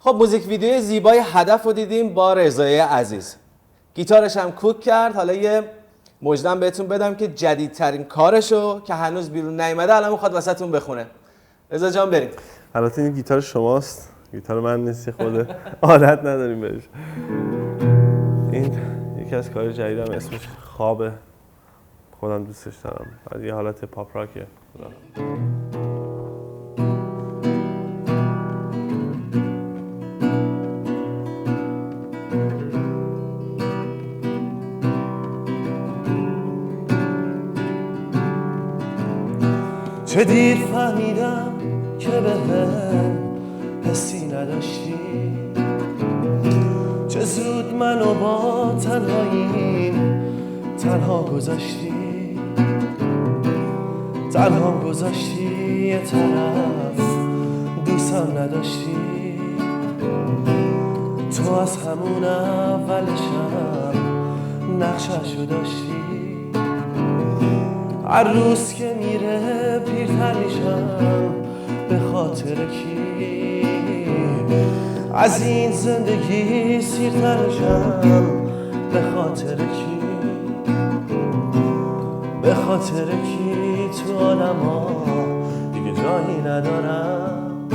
خب موزیک ویدیوی زیبای هدف رو دیدیم با رضای عزیز. گیتارش هم کوک کرد. حالا یه مژدم بهتون بدم که جدیدترین کارشو که هنوز بیرون نیومده الان میخواد واسهتون بخونه. رضا جان بریم. البته این گیتار شماست، گیتار من نیست، خود عادت نداریم بهش. این یکی از کار جدیدم، اسمش خوابه، خودم دوستش دارم. یه حالت پاپ راکه. چه دیر فهمیدم که به هم حسی نداشتی، چه زود منو با تنهایی تنها گذاشتی، تنها گذاشتی یه طرف دوستم نداشتی. تو از همون اولشم نقششو داشتی. هر روز که میره پیرتر میشم به خاطر کی، از این زندگی سیرتر میشم به خاطر کی، به خاطر کی تو آدم ها دیگه جایی ندارم.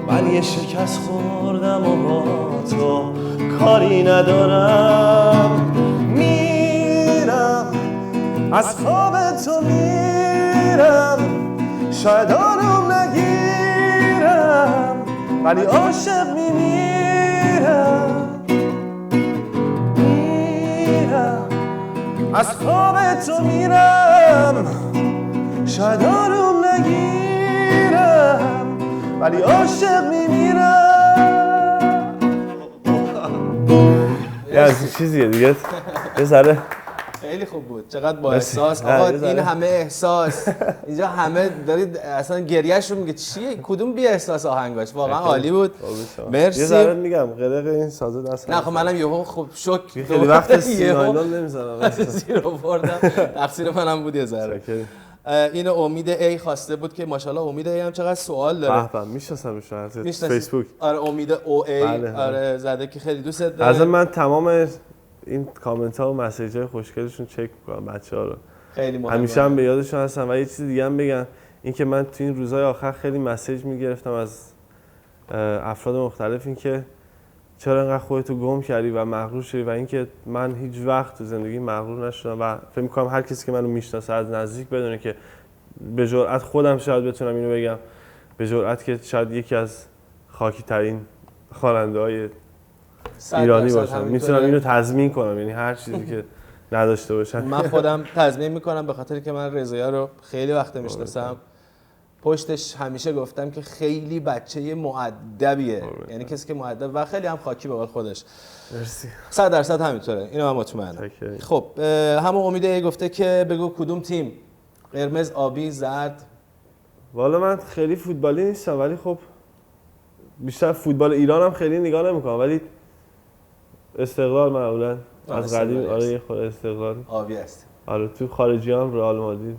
من یه شکست خوردم و با تو کاری ندارم. میرم از خواب تو میرم، شاید آروم نگیرم ولی عاشق میمیرم. میرم از خواب تو میرم، شاید آروم نگیرم ولی عاشق میمیرم. یه از این چیزیه دیگه. یه ذره خیلی خوب بود. چقدر با احساس. آقا این همه احساس اینجا، همه دارید اصلا گریه‌ش رو میگه چیه، کدوم بی احساس آهنگاش. واقعا عالی بود. مرسی. یه ذره میگم قلق این سازه دست. نه خب منم یهو خب شوک خیلی وقت سینایلون نمیزنم. زیر آوردم. تقصیر منم بود یه ذره. اینو امید ای خواسته بود که ماشاءالله امید ای هم چقدر سوال داره. به میشناسمش از فیسبوک. آره امید او ای. بله. آره زده که خیلی دوستت داره. از من تمام این کامنت ها و مسیج های خوشگلشون چک میکنم بچه‌ها رو. خیلی مهمه. همیشه هم به یادشون هستم. و یه چیز دیگه هم بگم، این که من تو این روزهای آخر خیلی مسیج میگرفتم از افراد مختلف، این که چرا انقدر خودتو گم کردی و مغرور شدی، و اینکه من هیچ وقت تو زندگی مغرور نشدم و فکر می‌کنم هر کسی که منو میشناسه از نزدیک بدونه که به جرئت خودم شاید بتونم اینو بگم، به جرئت که شاید یکی از خاکی ترین خواننده‌های ایرانی باشم. میتونم اینو تضمین کنم، یعنی هر چیزی که نداشته باشم. من خودم تضمین میکنم به خاطر که من رضا رو خیلی وقت میشناسم. پشتش همیشه گفتم که خیلی بچه مؤدبیه، یعنی کسی که مؤدب و خیلی هم خاکی به قول خودش. مرسی. 100% همینطوره. اینو من مطمئنم. خب همون امید گفته که بگو کدوم تیم؟ قرمز، آبی، زرد؟ والا من خیلی فوتبالی نیستم، ولی خب بیشتر فوتبال ایران هم خیلی نگاه نمیکنم، ولی استقلال معمولا از قدیم. آره خود استقلال. آبی است. آره تو خارجی هم رئال مادرید.